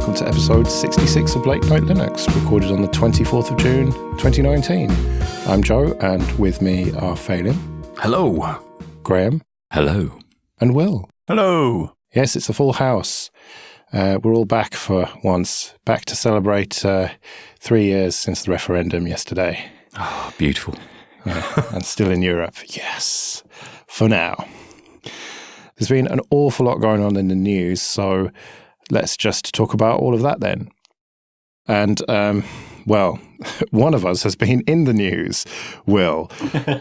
welcome to episode 66 of Late Night Linux, recorded on the 24th of June 2019. I'm Joe, and with me are Phelan. Hello. Graham. Hello. And Will. Hello. Yes, it's a full house. We're all back for once, back to celebrate 3 years since the referendum yesterday. Oh, beautiful. Yeah, and still in Europe. Yes, for now. There's been an awful lot going on in the news, so let's just talk about all of that then. And, well, one of us has been in the news, Will,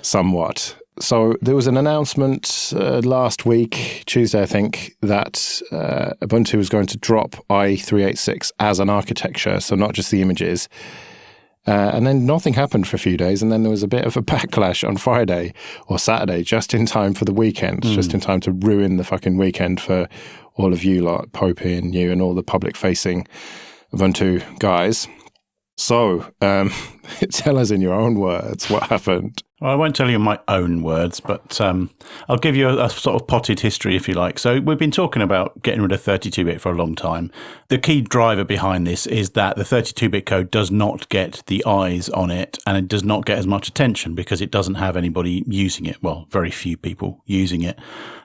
somewhat. So there was an announcement last week, Tuesday I think, that Ubuntu was going to drop i386 as an architecture, so not just the images. And then nothing happened for a few days, and then there was a bit of a backlash on Friday or Saturday, just in time for the weekend, just in time to ruin the fucking weekend for all of you lot, Popey and you and all the public-facing Ubuntu guys. So, tell us in your own words what happened. Well, I won't tell you in my own words, but I'll give you a sort of potted history, if you like. So we've been talking about getting rid of 32-bit for a long time. The key driver behind this is that the 32-bit code does not get the eyes on it, and it does not get as much attention because it doesn't have anybody using it. Well, very few people using it.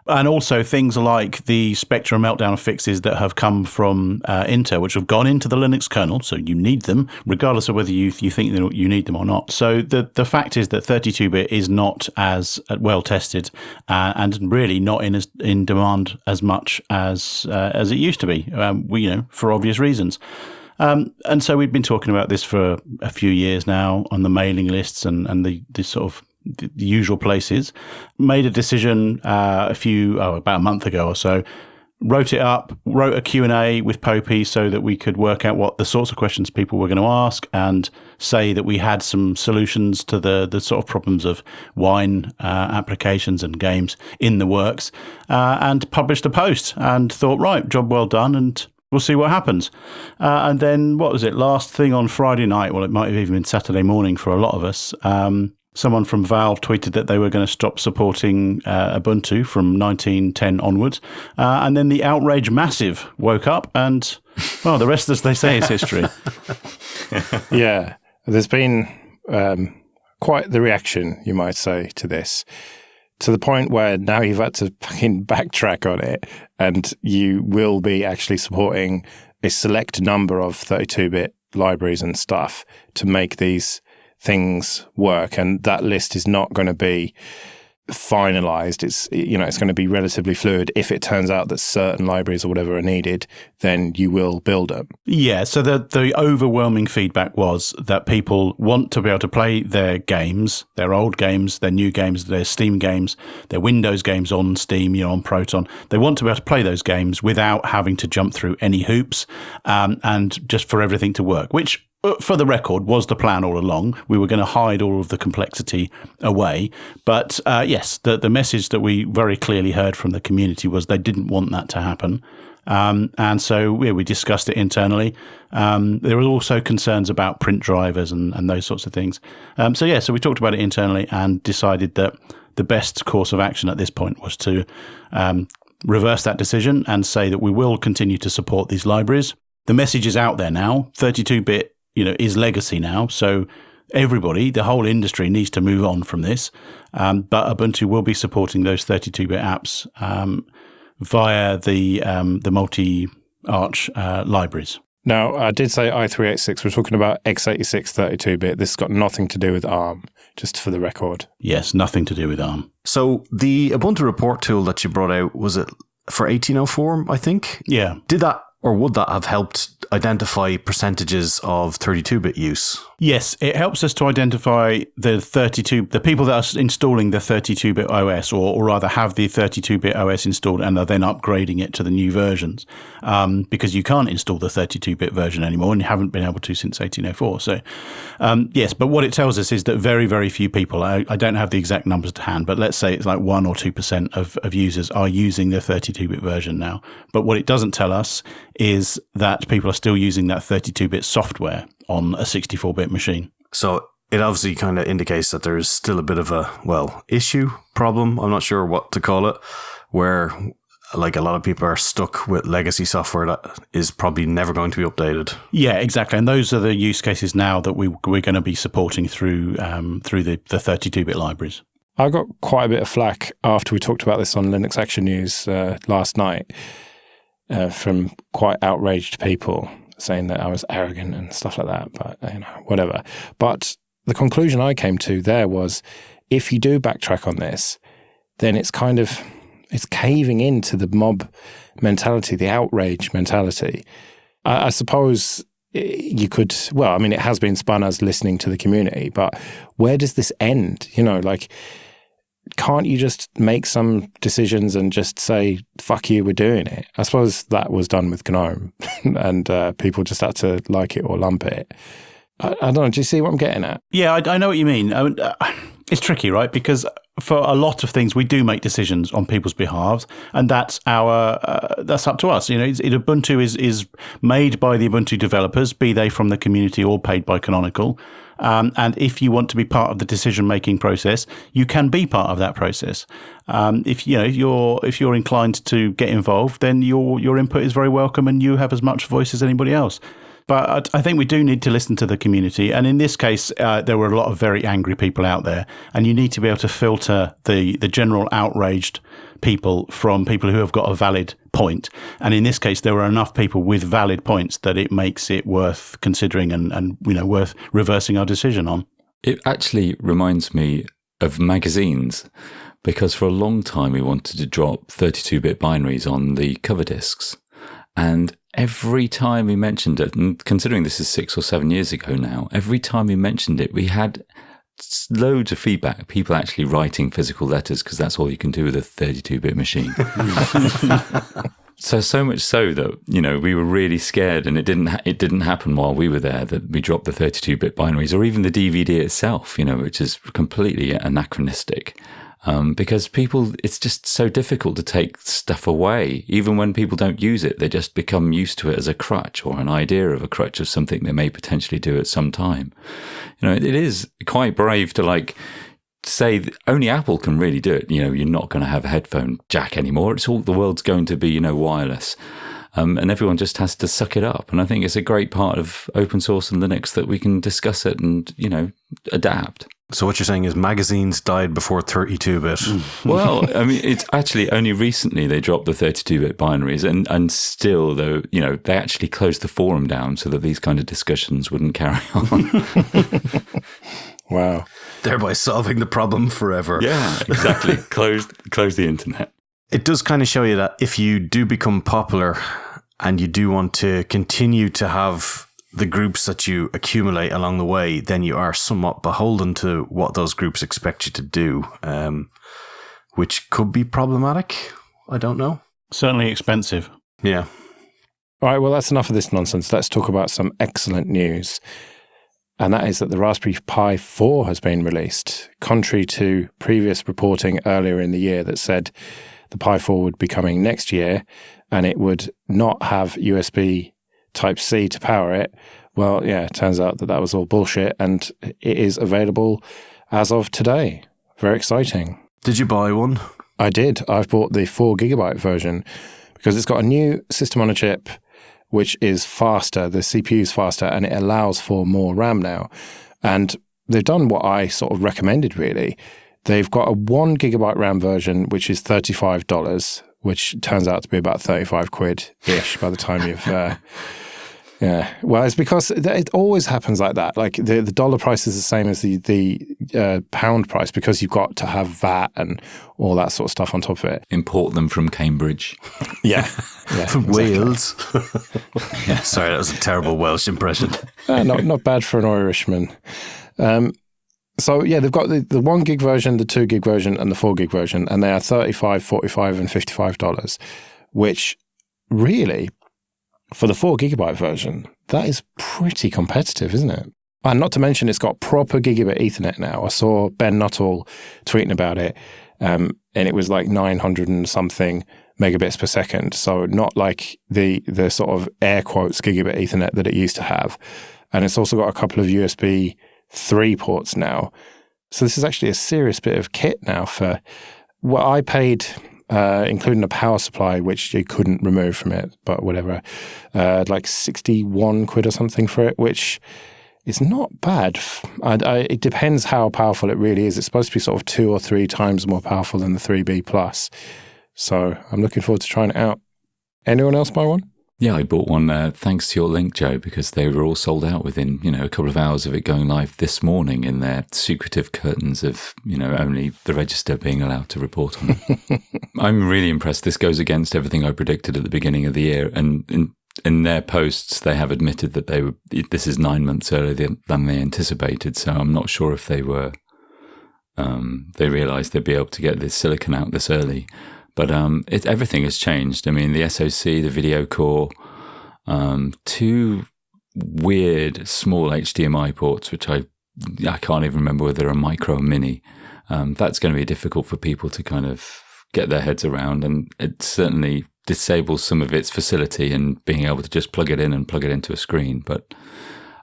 And also things like the Spectre Meltdown fixes that have come from Intel, which have gone into the Linux kernel, so you need them, regardless of whether you think that you need them or not. So the fact is that 32-bit is not as well tested and really not in demand as much as it used to be. For obvious reasons. And so we've been talking about this for a few years now on the mailing lists and the sort of the usual places. Made a decision about a month ago or so. Wrote a Q&A with Popey so that we could work out what the sorts of questions people were going to ask and say that we had some solutions to the sort of problems of wine applications and games in the works, and published a post and thought, right, job well done, and we'll see what happens. And then, what was it, last thing on Friday night, well, it might have even been Saturday morning for a lot of us, someone from Valve tweeted that they were going to stop supporting Ubuntu from 1910 onwards. And then the outrage massive woke up and, well, the rest, as they say, is history. Yeah, there's been quite the reaction, you might say, to this, to the point where now you've had to fucking backtrack on it, and you will be actually supporting a select number of 32-bit libraries and stuff to make these things work, and that list is not going to be finalized. It's going to be relatively fluid. If it turns out that certain libraries or whatever are needed, then you will build them. Yeah, so the overwhelming feedback was that people want to be able to play their games, their old games, their new games, their Steam games, their Windows games on Steam, on Proton. They want to be able to play those games without having to jump through any hoops, and just for everything to work, which, for the record, was the plan all along. We were going to hide all of the complexity away. But yes, the message that we very clearly heard from the community was they didn't want that to happen. And so we discussed it internally. There were also concerns about print drivers and those sorts of things. So we talked about it internally and decided that the best course of action at this point was to reverse that decision and say that we will continue to support these libraries. The message is out there now. 32-bit is legacy now. So everybody, the whole industry needs to move on from this. But Ubuntu will be supporting those 32-bit apps via the multi-arch libraries. Now, I did say i386. We're talking about x86 32-bit. This has got nothing to do with ARM, just for the record. Yes, nothing to do with ARM. So the Ubuntu report tool that you brought out, was it for 1804, I think? Yeah. Did that, or would that have helped identify percentages of 32-bit use? Yes, it helps us to identify the people that are installing the 32-bit OS, or rather have the 32-bit OS installed and are then upgrading it to the new versions, because you can't install the 32-bit version anymore, and you haven't been able to since 1804. So, yes, but what it tells us is that very, very few people, I don't have the exact numbers to hand, but let's say it's like 1 or 2% of users are using the 32-bit version now. But what it doesn't tell us is that people are still using that 32-bit software on a 64-bit machine. So it obviously kind of indicates that there's still a bit of a, issue, problem, I'm not sure what to call it, where like a lot of people are stuck with legacy software that is probably never going to be updated. Yeah, exactly. And those are the use cases now that we're going to be supporting through the 32-bit libraries. I got quite a bit of flack after we talked about this on Linux Action News last night from quite outraged people saying that I was arrogant and stuff like that, but whatever. But the conclusion I came to there was, if you do backtrack on this, then it's caving into the mob mentality, the outrage mentality. I suppose you could, well, I mean, it has been spun as listening to the community, but where does this end? Can't you just make some decisions and just say, fuck you, we're doing it? I suppose that was done with GNOME and people just had to like it or lump it. I don't know. Do you see what I'm getting at? Yeah, I know what you mean. It's tricky, right? Because for a lot of things, we do make decisions on people's behalves, and that's that's up to us. Ubuntu is made by the Ubuntu developers, be they from the community or paid by Canonical. And if you want to be part of the decision-making process, you can be part of that process. If you're inclined to get involved, then your input is very welcome, and you have as much voice as anybody else. But I think we do need to listen to the community. And in this case, there were a lot of very angry people out there. And you need to be able to filter the general outraged people from people who have got a valid point. And in this case, there were enough people with valid points that it makes it worth considering and worth reversing our decision on. It actually reminds me of magazines, because for a long time we wanted to drop 32-bit binaries on the cover discs. And every time we mentioned it, and considering this is 6 or 7 years ago now, every time we mentioned it, we had loads of feedback, people actually writing physical letters, because that's all you can do with a 32-bit machine. So much so that, we were really scared, and it didn't happen while we were there, that we dropped the 32-bit binaries, or even the DVD itself, which is completely anachronistic. Because it's just so difficult to take stuff away. Even when people don't use it, they just become used to it as a crutch, or an idea of a crutch of something they may potentially do at some time. It is quite brave to say that only Apple can really do it. You're not going to have a headphone jack anymore. It's all, the world's going to be, wireless. And everyone just has to suck it up. And I think it's a great part of open source and Linux that we can discuss it and, adapt. So what you're saying is magazines died before 32-bit. Well, I mean, it's actually only recently they dropped the 32-bit binaries, and still, though, they actually closed the forum down so that these kind of discussions wouldn't carry on. Wow. Thereby solving the problem forever. Yeah, exactly. Close the internet. It does kind of show you that if you do become popular and you do want to continue to have the groups that you accumulate along the way, then you are somewhat beholden to what those groups expect you to do, which could be problematic. I don't know. Certainly expensive. Yeah. All right, well, that's enough of this nonsense. Let's talk about some excellent news. And that is that the Raspberry Pi 4 has been released, contrary to previous reporting earlier in the year that said the Pi 4 would be coming next year and it would not have USB Type-C to power it. Well, yeah, it turns out that was all bullshit, and it is available as of today. Very exciting. Did you buy one? I did. I've bought the 4GB version because it's got a new system on a chip which is faster. The CPU is faster, and it allows for more RAM now. And they've done what I sort of recommended, really. They've got a 1GB RAM version, which is $35, which turns out to be about 35 quid-ish by the time you've... Yeah, well, it's because it always happens like that. Like the dollar price is the same as the pound price because you've got to have VAT and all that sort of stuff on top of it. Import them from Cambridge. Yeah. From Wales. Yeah, sorry, that was a terrible Welsh impression. Not bad for an Irishman. So, yeah, they've got the 1 gig version, the 2 gig version, and the 4 gig version, and they are $35, $45, and $55, which really... For the 4GB version, that is pretty competitive, isn't it? And not to mention, it's got proper gigabit Ethernet now. I saw Ben Nuttall tweeting about it, and it was like 900 and something megabits per second. So not like the sort of air quotes gigabit Ethernet that it used to have. And it's also got a couple of USB 3 ports now. So this is actually a serious bit of kit now for what I paid including a power supply, which you couldn't remove from it, but whatever. Like 61 quid or something for it, which is not bad. It depends how powerful it really is. It's supposed to be sort of 2 or 3 times more powerful than the 3B Plus. So I'm looking forward to trying it out. Anyone else buy one? Yeah, I bought one thanks to your link, Joe, because they were all sold out within, a couple of hours of it going live this morning in their secretive curtains of, only the register being allowed to report on it. I'm really impressed. This goes against everything I predicted at the beginning of the year. And in their posts, they have admitted that this is 9 months earlier than they anticipated. So I'm not sure if they realized they'd be able to get this silicon out this early. But everything has changed. I mean, the SoC, the video core, 2 weird small HDMI ports, which I can't even remember whether they're a micro or mini. That's going to be difficult for people to kind of get their heads around, and it certainly disables some of its facility and being able to just plug it in and plug it into a screen. But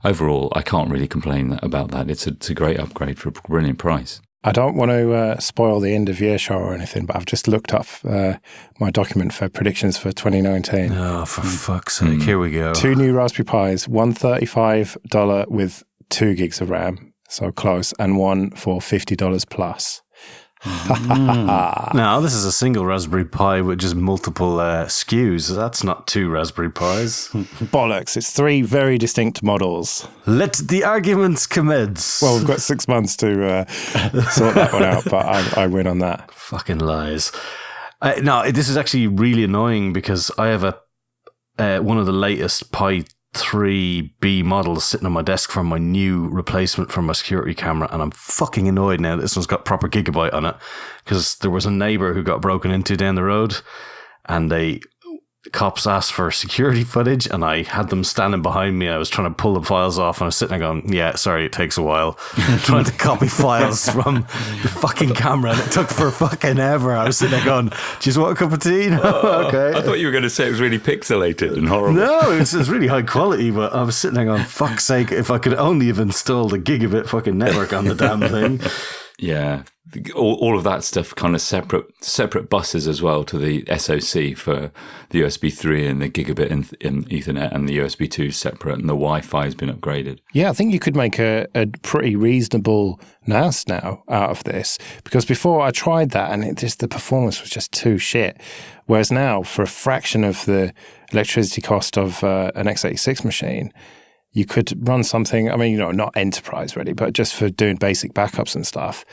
overall, I can't really complain about that. It's a great upgrade for a brilliant price. I don't want to spoil the end of year show or anything, but I've just looked up my document for predictions for 2019. Oh, for fuck's sake. Here we go. 2 new Raspberry Pis, one $35 with 2 gigs of RAM, so close, and one for $50 plus. Now, this is a single Raspberry Pi with just multiple SKUs. That's not 2 Raspberry Pis. Bollocks. It's 3 very distinct models. Let the arguments commence. Well, we've got 6 months to sort that one out, but I win on that. Fucking lies. No, this is actually really annoying because I have one of the latest Pi 3B models sitting on my desk for my new replacement for my security camera, and I'm fucking annoyed now that this one's got proper gigabyte on it because there was a neighbor who got broken into down the road, and cops asked for security footage, and I had them standing behind me. I was trying to pull the files off, and I was sitting there going, yeah, sorry, it takes a while. Trying to copy files from the fucking camera, and it took for fucking ever. I was sitting there going, do you just want a cup of tea? No, okay. I thought you were going to say it was really pixelated and horrible. No, it's really high quality, but I was sitting there going, fuck's sake, if I could only have installed a gigabit fucking network on the damn thing. Yeah, all of that stuff, kind of separate buses as well to the SoC for the USB 3 and the gigabit in Ethernet, and the USB 2 separate, and the Wi-Fi has been upgraded. Yeah, I think you could make a pretty reasonable NAS now out of this, because before I tried that and the performance was just too shit. Whereas now, for a fraction of the electricity cost of an x86 machine, you could run something, I mean, not enterprise ready, but just for doing basic backups and stuff.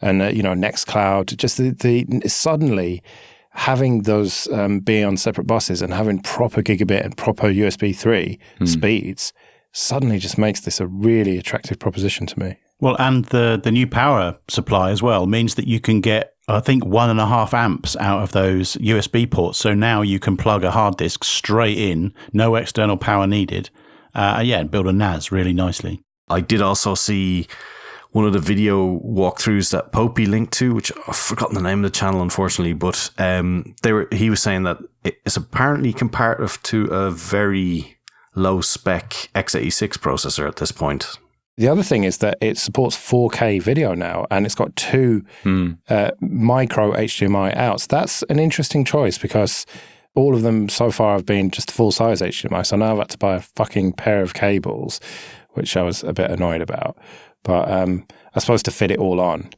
And, Nextcloud, just the suddenly having those be on separate buses and having proper gigabit and proper USB 3 speeds suddenly just makes this a really attractive proposition to me. Well, and the new power supply as well means that you can get, I think, 1.5 amps out of those USB ports. So now you can plug a hard disk straight in, no external power needed. And build a NAS really nicely. I did also see one of the video walkthroughs that Popey linked to, which I've forgotten the name of the channel, unfortunately, but he was saying that it's apparently comparative to a very low-spec x86 processor at this point. The other thing is that it supports 4K video now, and it's got 2 micro HDMI outs. That's an interesting choice because all of them so far have been just full-size HDMI, so now I've had to buy a fucking pair of cables, which I was a bit annoyed about. But I suppose to fit it all on.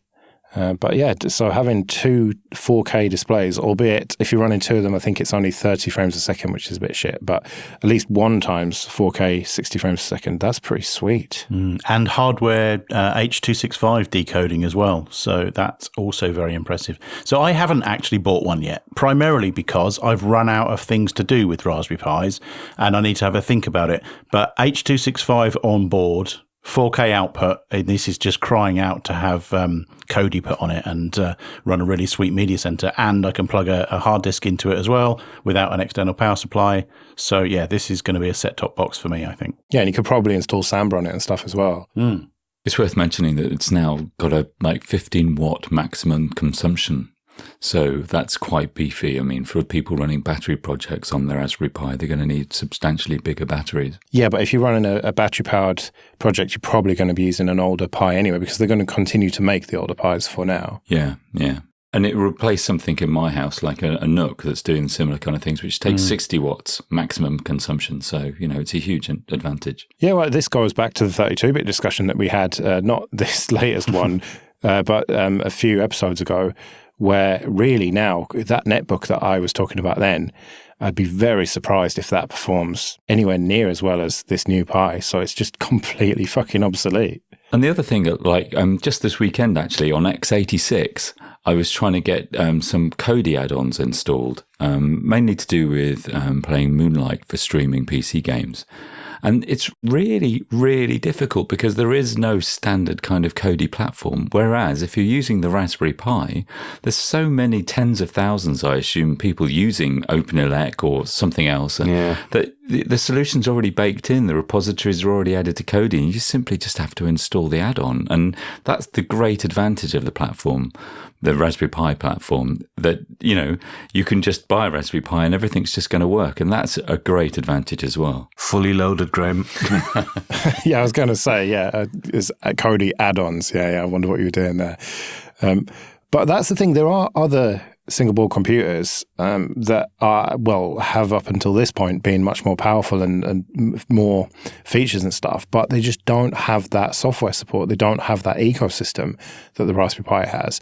But yeah, so having 2 4K displays, albeit if you're running 2 of them, I think it's only 30 frames a second, which is a bit shit. But at least 1 times 4K 60 frames a second, that's pretty sweet. And hardware H.265 decoding as well. So that's also very impressive. So I haven't actually bought one yet, primarily because I've run out of things to do with Raspberry Pis and I need to have a think about it. But H.265 on board, 4K output, this is just crying out to have Kodi put on it and run a really sweet media center. And I can plug a hard disk into it as well without an external power supply. So yeah, this is going to be a set-top box for me, I think. Yeah, and you could probably install Samba on it and stuff as well. It's worth mentioning that it's now got a 15-watt maximum consumption. So that's quite beefy. I mean, for people running battery projects on their Raspberry Pi, they're going to need substantially bigger batteries. Yeah, but if you're running a battery-powered project, you're probably going to be using an older Pi anyway, because they're going to continue to make the older Pis for now. Yeah. And it replaced something in my house, like a Nook that's doing similar kind of things, which takes 60 watts maximum consumption. So, it's a huge advantage. Yeah, well, this goes back to the 32-bit discussion that we had, not this latest one, but a few episodes ago, where really now, that netbook that I was talking about then, I'd be very surprised if that performs anywhere near as well as this new Pi. So it's just completely fucking obsolete. And the other thing, like just this weekend, actually, on x86, I was trying to get some Kodi add-ons installed, mainly to do with playing Moonlight for streaming PC games. And it's really, really difficult because there is no standard kind of Kodi platform. Whereas if you're using the Raspberry Pi, there's so many tens of thousands, I assume, people using OpenELEC or something else. And that the solution's already baked in. The repositories are already added to Kodi, and you simply just have to install the add-on. And that's the great advantage of the platform, the Raspberry Pi platform, that, you can just buy a Raspberry Pi and everything's just going to work. And that's a great advantage as well. Fully loaded, Graham. Yeah, I was going to say, is Kodi add-ons. Yeah, I wonder what you were doing there. But that's the thing. There are other single-board computers that have up until this point been much more powerful and more features and stuff, but they just don't have that software support. They don't have that ecosystem that the Raspberry Pi has.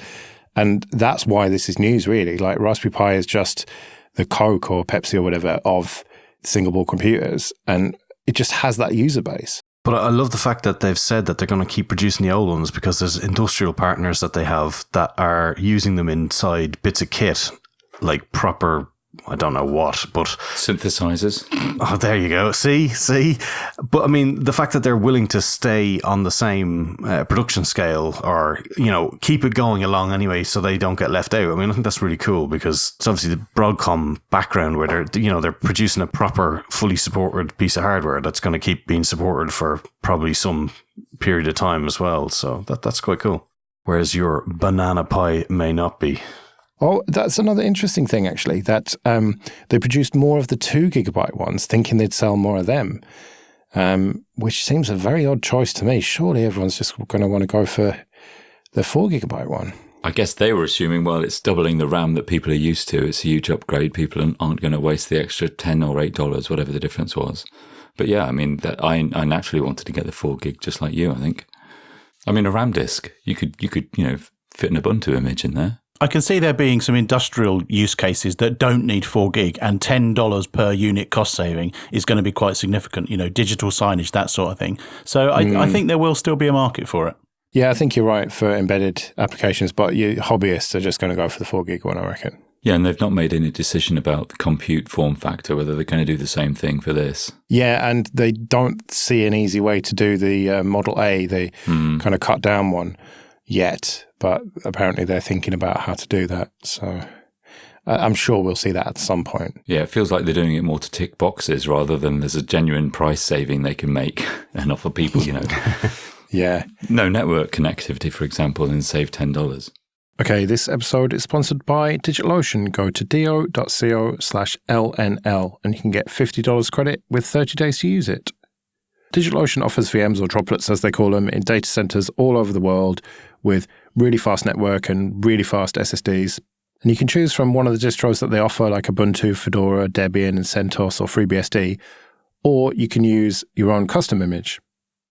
And that's why this is news, really. Like, Raspberry Pi is just the Coke or Pepsi or whatever of single-board computers, and it just has that user base. But I love the fact that they've said that they're going to keep producing the old ones, because there's industrial partners that they have that are using them inside bits of kit, like proper, I don't know what, but... synthesizers. Oh, there you go. See? But I mean, the fact that they're willing to stay on the same production scale, or, keep it going along anyway so they don't get left out. I mean, I think that's really cool, because it's obviously the Broadcom background where they're producing a proper, fully supported piece of hardware that's going to keep being supported for probably some period of time as well. So that's quite cool. Whereas your Banana Pi may not be. Oh, that's another interesting thing, actually, that they produced more of the 2 gigabyte ones, thinking they'd sell more of them, which seems a very odd choice to me. Surely everyone's just going to want to go for the 4 gigabyte one. I guess they were assuming, well, it's doubling the RAM that people are used to. It's a huge upgrade. People aren't going to waste the extra $10 or $8, whatever the difference was. But yeah, I mean, I naturally wanted to get the 4 gig, just like you, I think. I mean, a RAM disk, you could fit an Ubuntu image in there. I can see there being some industrial use cases that don't need 4 gig, and $10 per unit cost saving is going to be quite significant, digital signage, that sort of thing. So I think there will still be a market for it. Yeah, I think you're right for embedded applications, but your hobbyists are just going to go for the 4 gig one, I reckon. Yeah, and they've not made any decision about the compute form factor, whether they're going to do the same thing for this. Yeah, and they don't see an easy way to do the Model A, the kind of cut down one, yet. But apparently they're thinking about how to do that. So I'm sure we'll see that at some point. Yeah, it feels like they're doing it more to tick boxes rather than there's a genuine price saving they can make and offer people, Yeah. No network connectivity, for example, and save $10. Okay, this episode is sponsored by DigitalOcean. Go to do.co/LNL and you can get $50 credit with 30 days to use it. DigitalOcean offers VMs, or droplets as they call them, in data centers all over the world with really fast network and really fast SSDs. And you can choose from one of the distros that they offer, like Ubuntu, Fedora, Debian, and CentOS, or FreeBSD, or you can use your own custom image.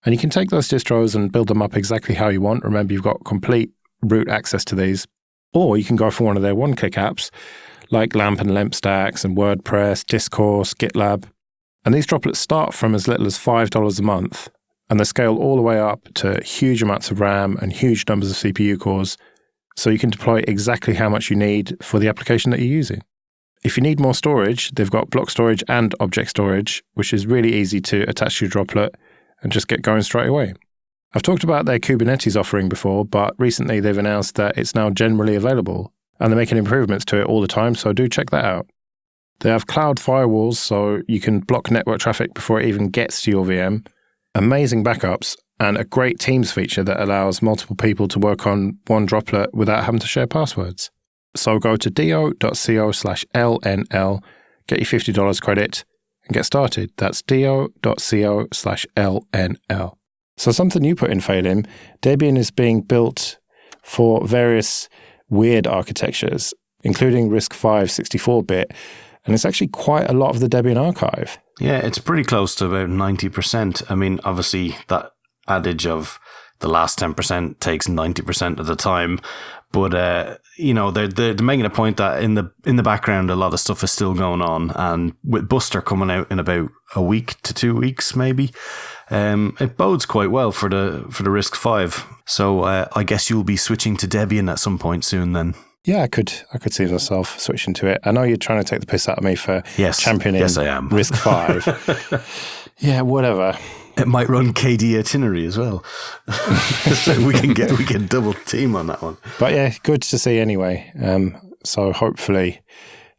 And you can take those distros and build them up exactly how you want. Remember, you've got complete root access to these. Or you can go for one of their one-click apps, like LAMP and LEMP stacks and WordPress, Discourse, GitLab. And these droplets start from as little as $5 a month, and they scale all the way up to huge amounts of RAM and huge numbers of CPU cores, so you can deploy exactly how much you need for the application that you're using. If you need more storage, they've got block storage and object storage, which is really easy to attach to your droplet and just get going straight away. I've talked about their Kubernetes offering before, but recently they've announced that it's now generally available, and they're making improvements to it all the time, so do check that out. They have cloud firewalls, so you can block network traffic before it even gets to your VM, amazing backups, and a great Teams feature that allows multiple people to work on one droplet without having to share passwords. So go to do.co/LNL, get your $50 credit, and get started. That's do.co/LNL. So something you put in, Phelim, Debian is being built for various weird architectures, including RISC-V 64-bit, and it's actually quite a lot of the Debian archive. Yeah, it's pretty close to about 90%. I mean, obviously, that adage of the last 10% takes 90% of the time. But, they're making a point that in the background, a lot of stuff is still going on. And with Buster coming out in about a week to 2 weeks, maybe, it bodes quite well for the RISC-V. So I guess you'll be switching to Debian at some point soon then. Yeah, I could see myself switching to it. I know you're trying to take the piss out of me for championing yes, I am. RISC-V. Yeah, whatever. It might run KD itinerary as well. So we can double team on that one. But yeah, good to see anyway. So hopefully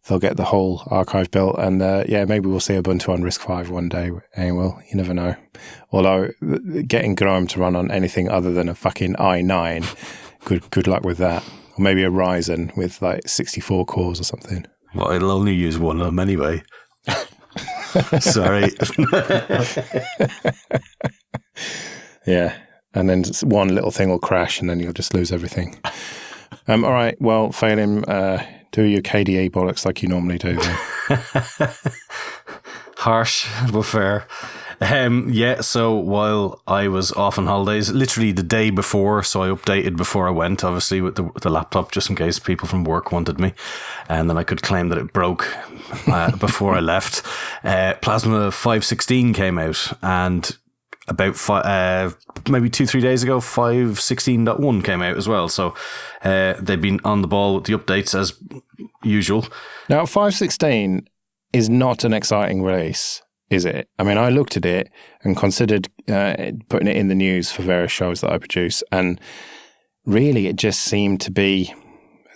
they'll get the whole archive built, and maybe we'll see Ubuntu on RISC-V one day. Anyway, you never know. Although getting GNOME to run on anything other than a fucking i9, good luck with that. Or maybe a Ryzen with like 64 cores or something. Well, it'll only use one of them anyway. Sorry. Yeah, and then one little thing will crash, and then you'll just lose everything. All right, well, failing, do your KDE bollocks like you normally do. Then. Harsh, but fair. So while I was off on holidays, literally the day before, so I updated before I went, obviously, with the laptop, just in case people from work wanted me. And then I could claim that it broke before I left. Plasma 5.16 came out, and about maybe 2-3 days ago, 5.16.1 came out as well. So they've been on the ball with the updates as usual. Now, 5.16 is not an exciting release, is it? I mean, I looked at it and considered putting it in the news for various shows that I produce, and really it just seemed to be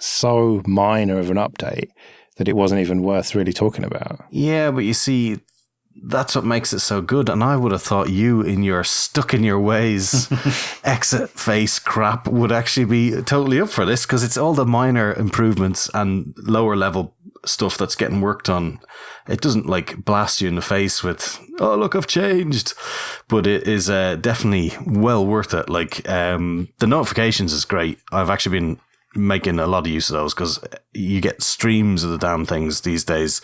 so minor of an update that it wasn't even worth really talking about. Yeah, but you see, that's what makes it so good. And I would have thought you, in your stuck in your ways exit face crap, would actually be totally up for this, because it's all the minor improvements and lower level stuff that's getting worked on. It doesn't like blast you in the face with, oh, look, I've changed. But it is definitely well worth it. Like the notifications is great. I've actually been making a lot of use of those, because you get streams of the damn things these days,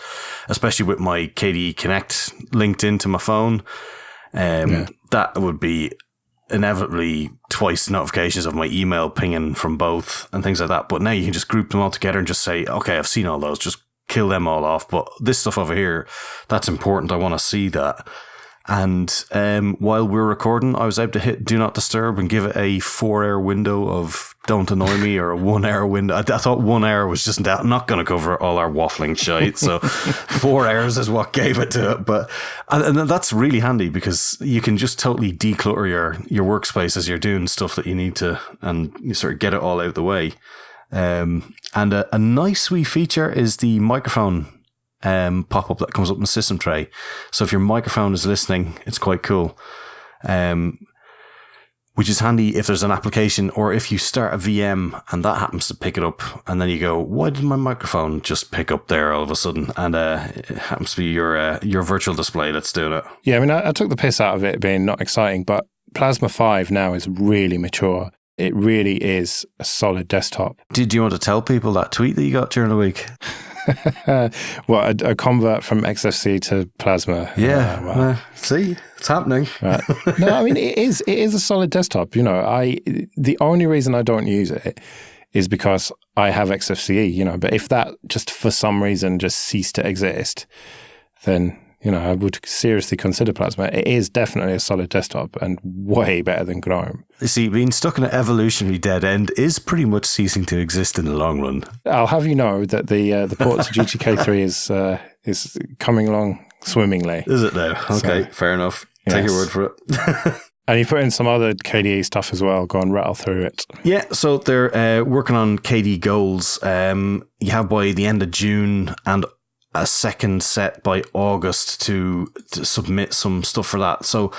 especially with my KDE Connect linked into my phone. That would be inevitably twice notifications of my email pinging from both and things like that. But now you can just group them all together and just say, okay, I've seen all those, just kill them all off. But this stuff over here, that's important. I want to see that. And while we're recording, I was able to hit Do Not Disturb and give it a 4-hour window of Don't Annoy Me, or a 1-hour window. I thought 1 hour was just not going to cover all our waffling shite. So 4 hours is what gave it to it. But and that's really handy, because you can just totally declutter your workspace as you're doing stuff that you need to, and you sort of get it all out of the way. And a nice wee feature is the microphone pop-up that comes up in the system tray. So if your microphone is listening, it's quite cool. Which is handy if there's an application, or if you start a VM and that happens to pick it up, and then you go, why did my microphone just pick up there all of a sudden? And it happens to be your virtual display that's doing it. Yeah, I mean, I took the piss out of it being not exciting, but Plasma 5 now is really mature. It really is a solid desktop. Did you want to tell people that tweet that you got during the week? Well, a convert from XFC to Plasma. Yeah. Well. See, it's happening. Right. No, I mean, it is a solid desktop. You know, the only reason I don't use it is because I have XFCE, you know, but if that just for some reason just ceased to exist, then, you know, I would seriously consider Plasma. It is definitely a solid desktop and way better than GNOME. You see, being stuck in an evolutionary dead end is pretty much ceasing to exist in the long run. I'll have you know that the port to GTK3 is coming along swimmingly. Is it now? Okay, so, fair enough. Yes. Take your word for it. And you put in some other KDE stuff as well. Go and rattle through it. Yeah, so they're working on KDE goals. You have by the end of June and a second set by August to submit some stuff for that. So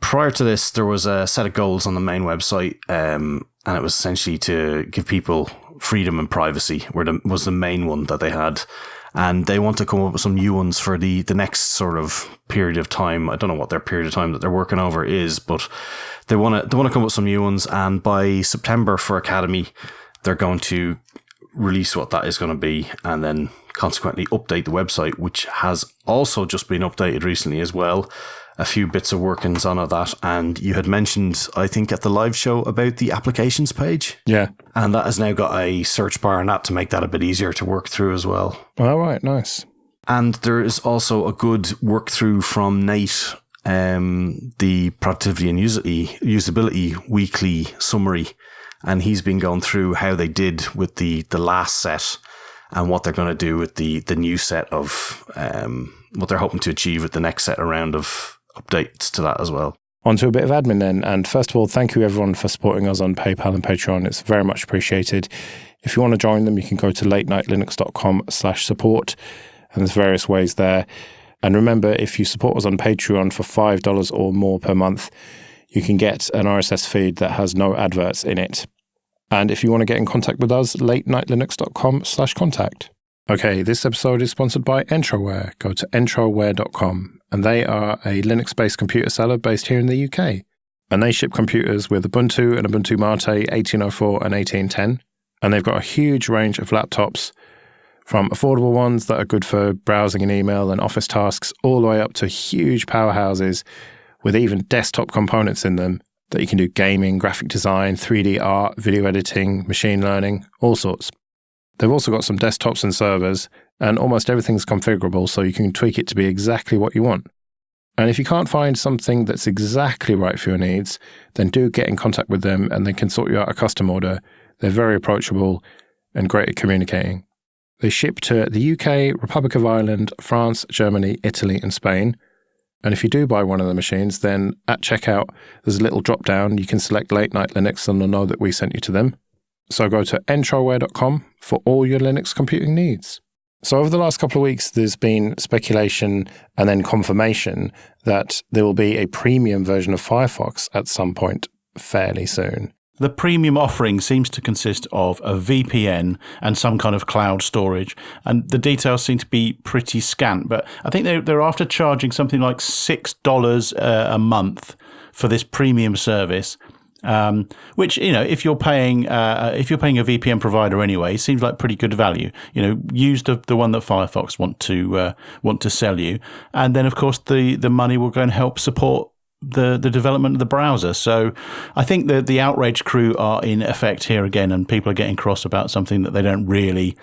prior to this, there was a set of goals on the main website, and it was essentially to give people freedom and privacy was the main one that they had. And they want to come up with some new ones for the next sort of period of time. I don't know what their period of time that they're working over is, but they want to come up with some new ones. And by September for Academy, they're going to release what that is going to be and then consequently update the website, which has also just been updated recently as well. A few bits of workings on that. And you had mentioned, I think, at the live show about the applications page. Yeah. And that has now got a search bar and that to make that a bit easier to work through as well. All right, nice. And there is also a good work through from Nate, the Productivity and Usability Weekly Summary. And he's been going through how they did with the last set and what they're going to do with the new set of what they're hoping to achieve with the next set around of updates to that as well. On to a bit of admin then. And first of all, thank you everyone for supporting us on PayPal and Patreon. It's very much appreciated. If you want to join them, you can go to latenightlinux.com/support. And there's various ways there. And remember, if you support us on Patreon for $5 or more per month, you can get an RSS feed that has no adverts in it. And if you want to get in contact with us, latenightlinux.com/contact. Okay, this episode is sponsored by Entroware. Go to entroware.com, and they are a Linux-based computer seller based here in the UK. And they ship computers with Ubuntu and Ubuntu Mate 18.04 and 18.10. And they've got a huge range of laptops, from affordable ones that are good for browsing and email and office tasks, all the way up to huge powerhouses with even desktop components in them that you can do gaming, graphic design, 3D art, video editing, machine learning, all sorts. They've also got some desktops and servers, and almost everything's configurable, so you can tweak it to be exactly what you want. And if you can't find something that's exactly right for your needs, then do get in contact with them and they can sort you out a custom order. They're very approachable and great at communicating. They ship to the UK, Republic of Ireland, France, Germany, Italy, and Spain. And if you do buy one of the machines, then at checkout, there's a little drop down. You can select Late Night Linux and they'll know that we sent you to them. So go to entroware.com for all your Linux computing needs. So over the last couple of weeks, there's been speculation and then confirmation that there will be a premium version of Firefox at some point fairly soon. The premium offering seems to consist of a VPN and some kind of cloud storage, and the details seem to be pretty scant. But I think they're after charging something like $6 a month for this premium service, which, you know, if you're paying a VPN provider anyway, seems like pretty good value. You know, use the one that Firefox want to sell you, and then of course the money will go and help support the development of the browser. So I think the outrage crew are in effect here again, and people are getting cross about something that they don't really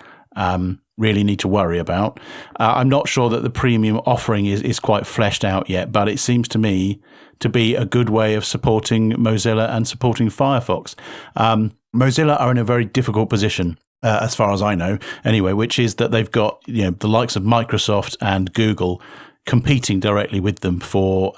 need to worry about. I'm not sure that the premium offering is quite fleshed out yet, but it seems to me to be a good way of supporting Mozilla and supporting Firefox. Mozilla are in a very difficult position, as far as I know, anyway, which is that they've got, you know, the likes of Microsoft and Google competing directly with them for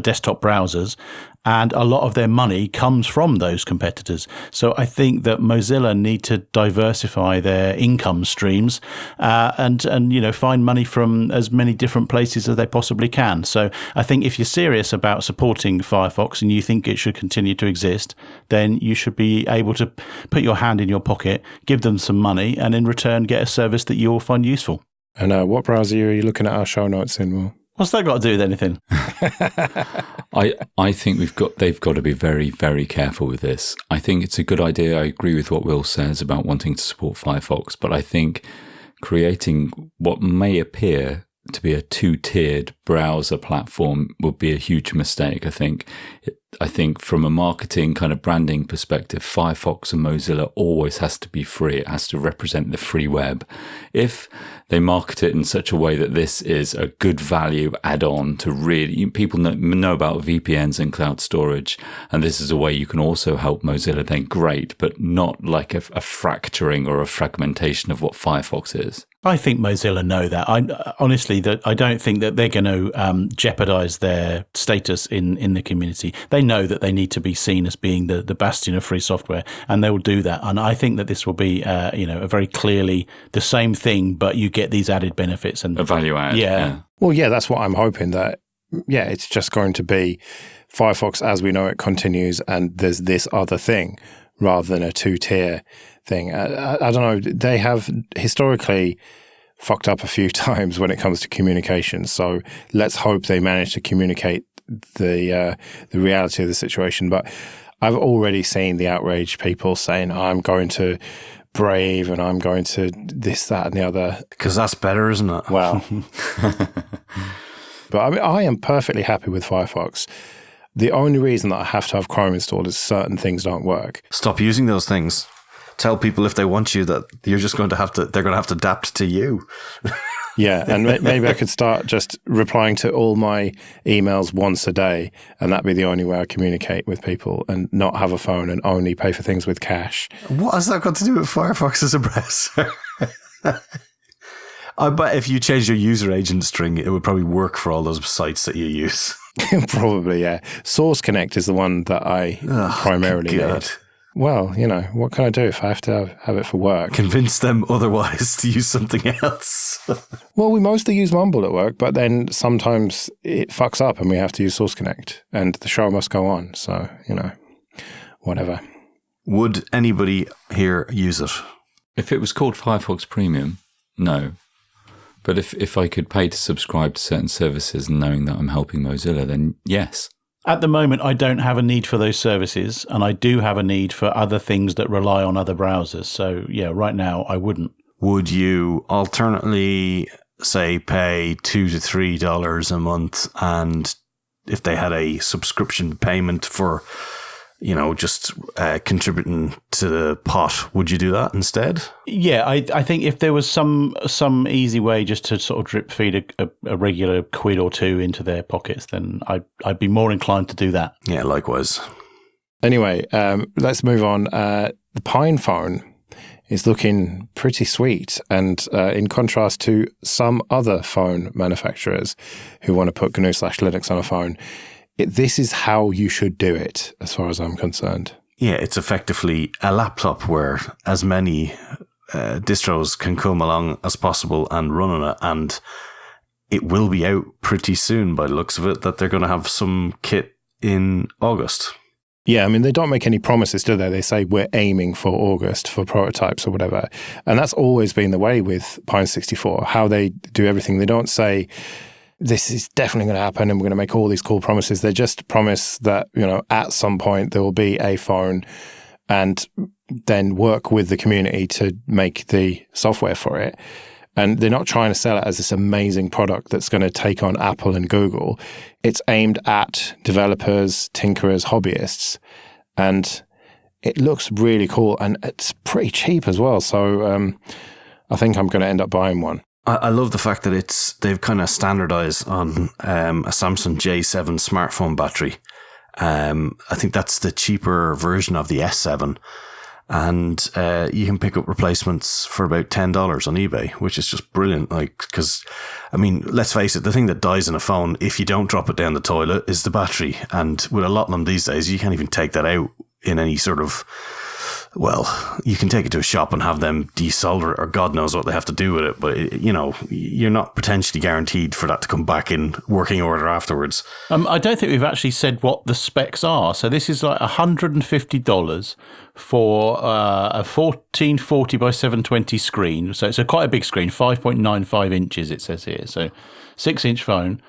desktop browsers, and a lot of their money comes from those competitors. So I think that Mozilla need to diversify their income streams and you know, find money from as many different places as they possibly can. So I think if you're serious about supporting Firefox and you think it should continue to exist, then you should be able to put your hand in your pocket, give them some money, and in return get a service that you'll find useful. And what browser are you looking at our show notes in, Will? What's that got to do with anything? I think they've got to be very, very careful with this. I think it's a good idea. I agree with what Will says about wanting to support Firefox, but I think creating what may appear to be a two-tiered browser platform would be a huge mistake. I think from a marketing kind of branding perspective, Firefox and Mozilla always has to be free. It has to represent the free web. If they market it in such a way that this is a good value add-on to really, people know about VPNs and cloud storage, and this is a way you can also help Mozilla, then great, but not like a fracturing or a fragmentation of what Firefox is. I think Mozilla know that. I don't think that they're going to jeopardize their status in the community. They know that they need to be seen as being the bastion of free software, and they will do that. And I think that this will be, a very clearly the same thing, but you get these added benefits and a value add. Yeah. Well, yeah, that's what I'm hoping, that, yeah, it's just going to be Firefox as we know it continues, and there's this other thing rather than a two-tier thing. I don't know. They have historically fucked up a few times when it comes to communication. So let's hope they manage to communicate the reality of the situation. But I've already seen the outraged people saying, I'm going to Brave and I'm going to this, that, and the other. Because that's better, isn't it? Well, but I mean, I am perfectly happy with Firefox. The only reason that I have to have Chrome installed is certain things don't work. Stop using those things. Tell people if they want you that you're just going to have to, they're going to have to adapt to you. Yeah, and maybe I could start just replying to all my emails once a day, and that'd be the only way I communicate with people, and not have a phone and only pay for things with cash. What has that got to do with Firefox as a browser? I bet if you changed your user agent string, it would probably work for all those sites that you use. Probably, yeah. Source Connect is the one that I primarily need. Well, you know, what can I do if I have to have it for work? Convince them otherwise to use something else. Well, we mostly use Mumble at work, but then sometimes it fucks up and we have to use Source Connect and the show must go on. So, you know, whatever. Would anybody here use it? If it was called Firefox Premium, no. But if I could pay to subscribe to certain services and knowing that I'm helping Mozilla, then yes. At the moment, I don't have a need for those services, and I do have a need for other things that rely on other browsers. So, yeah, right now, I wouldn't. Would you alternately, say, pay $2 to $3 a month, and if they had a subscription payment for, you know, just contributing to the pot, would you do that instead? Yeah, I think if there was some easy way just to sort of drip feed a regular quid or two into their pockets, then I'd be more inclined to do that. Yeah, likewise. Anyway, let's move on. The PinePhone is looking pretty sweet, and in contrast to some other phone manufacturers who want to put GNU/Linux on a phone, this is how you should do it, as far as I'm concerned. Yeah, it's effectively a laptop where as many distros can come along as possible and run on it. And it will be out pretty soon by the looks of it, that they're going to have some kit in August. Yeah, I mean, they don't make any promises, do they? They say we're aiming for August for prototypes or whatever. And that's always been the way with Pine64, how they do everything. They don't say, this is definitely going to happen and we're going to make all these cool promises. They just promise that, you know, at some point there will be a phone, and then work with the community to make the software for it. And they're not trying to sell it as this amazing product that's going to take on Apple and Google. It's aimed at developers, tinkerers, hobbyists. And it looks really cool, and it's pretty cheap as well. So I think I'm going to end up buying one. I love the fact that they've kind of standardized on a Samsung J7 smartphone battery. I think that's the cheaper version of the S7. And you can pick up replacements for about $10 on eBay, which is just brilliant. Like, because, I mean, let's face it, the thing that dies in a phone, if you don't drop it down the toilet, is the battery. And with a lot of them these days, you can't even take that out in any sort of... Well, you can take it to a shop and have them desolder it, or God knows what they have to do with it. But, you know, you're not potentially guaranteed for that to come back in working order afterwards. I don't think we've actually said what the specs are. So this is like $150 for a 1440 by 720 screen. So it's quite a big screen, 5.95 inches, it says here. So 6-inch phone.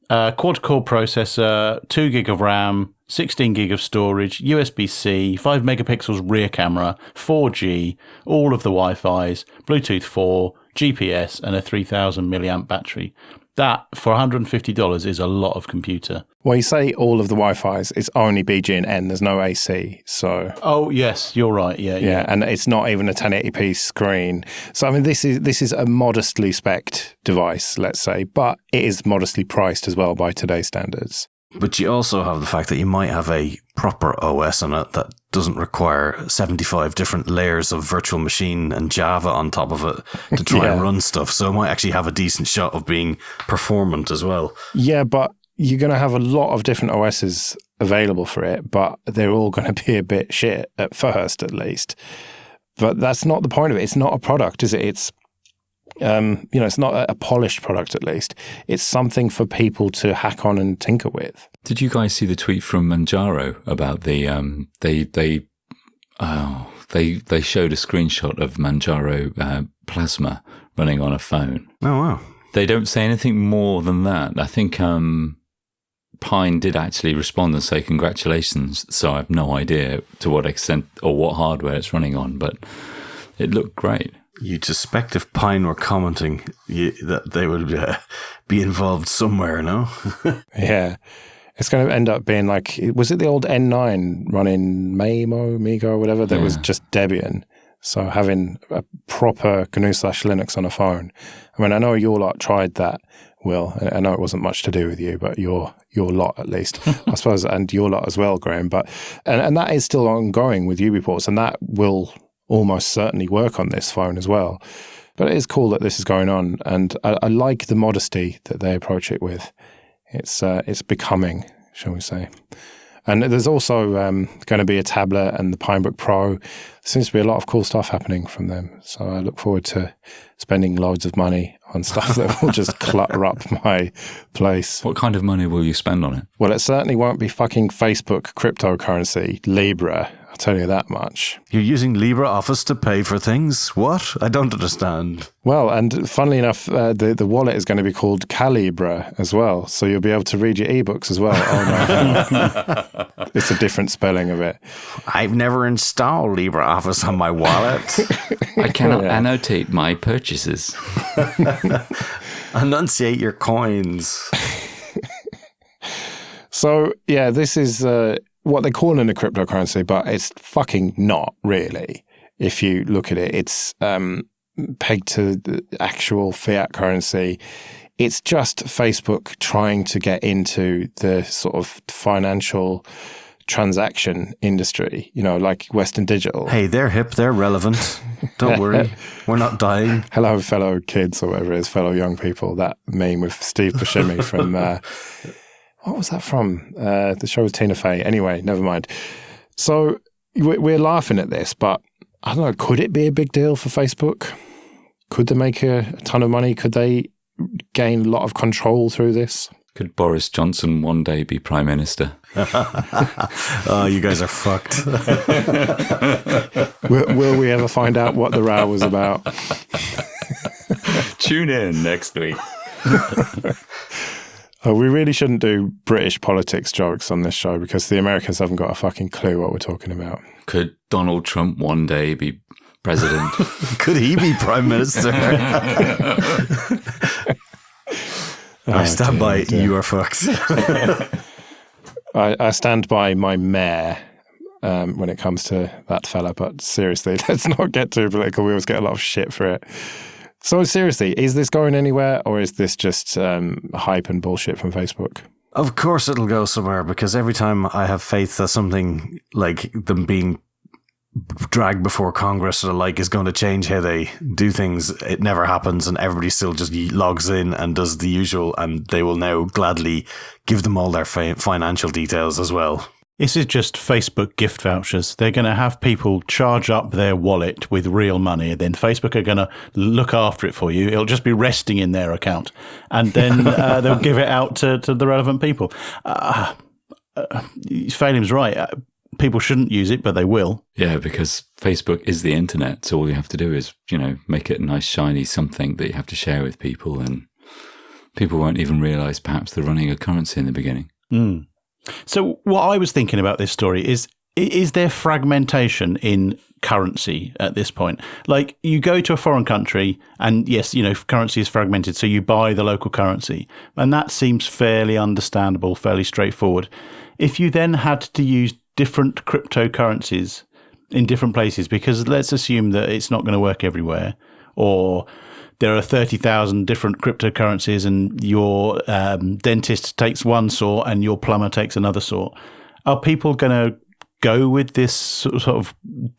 Quad-core processor, 2 gig of RAM, 16 gig of storage, USB-C, 5 megapixels rear camera, 4G, all of the Wi-Fi's, Bluetooth 4, GPS, and a 3000 milliamp battery. That, for $150, is a lot of computer. Well, you say all of the Wi-Fi's, it's only BG and N, there's no AC, so... Oh, yes, you're right, yeah. And it's not even a 1080p screen. So, I mean, this is a modestly spec'd device, let's say, but it is modestly priced as well by today's standards. But you also have the fact that you might have a proper OS on it that doesn't require 75 different layers of virtual machine and Java on top of it to try and run stuff. So it might actually have a decent shot of being performant as well. Yeah, but you're going to have a lot of different OSs available for it, but they're all going to be a bit shit at first, at least. But that's not the point of it. It's not a product, is it? It's it's not a polished product, at least. It's something for people to hack on and tinker with. Did you guys see the tweet from Manjaro about the they showed a screenshot of Manjaro Plasma running on a phone? Oh, wow. They don't say anything more than that. I think Pine did actually respond and say congratulations. So I have no idea to what extent or what hardware it's running on, but it looked great. You'd suspect if Pine were commenting that they would be involved somewhere, no? Yeah. It's going to end up being like, was it the old N9 running Migo or whatever that was just Debian? So having a proper GNU/Linux on a phone. I mean, I know your lot tried that, Will. I know it wasn't much to do with you, but your lot at least, I suppose, and your lot as well, Graham. But and that is still ongoing with UbiPorts, and that will almost certainly work on this phone as well. But it is cool that this is going on, and I like the modesty that they approach it with. It's becoming, shall we say. And there's also going to be a tablet and the Pinebook Pro. There seems to be a lot of cool stuff happening from them. So I look forward to spending loads of money on stuff that will just clutter up my place. What kind of money will you spend on it? Well, it certainly won't be fucking Facebook cryptocurrency, Libra. I'll tell you that much. You're using LibreOffice to pay for things? What? I don't understand. Well, and funnily enough, the wallet is going to be called Calibra as well. So you'll be able to read your ebooks as well. Oh, no. It's a different spelling of it. I've never installed LibreOffice on my wallet. I cannot annotate my purchases. Enunciate your coins. So, yeah, this is what they're calling a cryptocurrency, but it's fucking not really. If you look at it, it's pegged to the actual fiat currency. It's just Facebook trying to get into the sort of financial transaction industry, like Western Digital. Hey, they're hip, they're relevant. Don't worry, we're not dying. Hello, fellow kids, or whatever it is, fellow young people. That meme with Steve Buscemi from... what was that from? The show with Tina Fey. Anyway, never mind. So we're laughing at this, but I don't know, could it be a big deal for Facebook? Could they make a ton of money? Could they gain a lot of control through this? Could Boris Johnson one day be Prime Minister? Oh, you guys are fucked. Will we ever find out what the row was about? Tune in next week. We really shouldn't do British politics jokes on this show because the Americans haven't got a fucking clue what we're talking about. Could Donald Trump one day be president? Could he be Prime Minister? I stand by you are fucked. I stand by my mayor when it comes to that fella, but seriously, let's not get too political. We always get a lot of shit for it. So seriously, is this going anywhere, or is this just hype and bullshit from Facebook? Of course it'll go somewhere, because every time I have faith that something like them being dragged before Congress or the like is going to change how they do things, it never happens, and everybody still just logs in and does the usual, and they will now gladly give them all their financial details as well. This is just Facebook gift vouchers. They're going to have people charge up their wallet with real money. Then Facebook are going to look after it for you. It'll just be resting in their account. And then they'll give it out to the relevant people. Phelim's right. People shouldn't use it, but they will. Yeah, because Facebook is the internet. So all you have to do is, make it a nice, shiny something that you have to share with people. And people won't even realize perhaps they're running a currency in the beginning. Mm. So what I was thinking about this story is there fragmentation in currency at this point? Like, you go to a foreign country and yes, currency is fragmented. So you buy the local currency, and that seems fairly understandable, fairly straightforward. If you then had to use different cryptocurrencies in different places, because let's assume that it's not going to work everywhere, or there are 30,000 different cryptocurrencies and your dentist takes one sort and your plumber takes another sort. Are people going to go with this sort of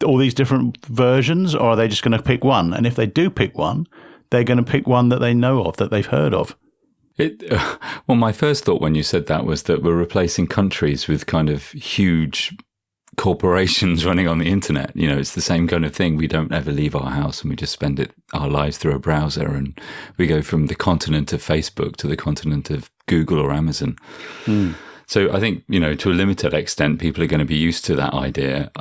all these different versions, or are they just going to pick one? And if they do pick one, they're going to pick one that they know of, that they've heard of. Well, my first thought when you said that was that we're replacing countries with kind of huge corporations running on the internet. It's the same kind of thing. We don't ever leave our house and we just spend our lives through a browser, and we go from the continent of Facebook to the continent of Google or Amazon. So I think, to a limited extent, people are going to be used to that idea.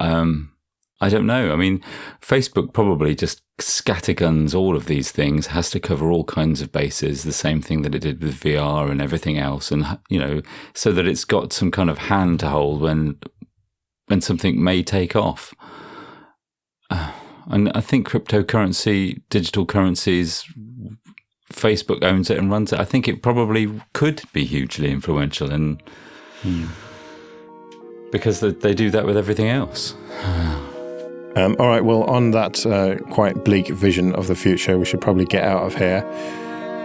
I don't know. I mean, Facebook probably just scatterguns all of these things, has to cover all kinds of bases, the same thing that it did with VR and everything else. And, so that it's got some kind of hand to hold when something may take off. And I think cryptocurrency, digital currencies, Facebook owns it and runs it. I think it probably could be hugely influential, and because they do that with everything else. All right, well, on that quite bleak vision of the future, we should probably get out of here.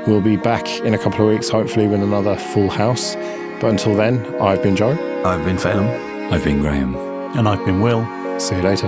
We'll be back in a couple of weeks, hopefully with another full house. But until then, I've been Joe. I've been Phelan. I've been Graham. And I've been Will. See you later.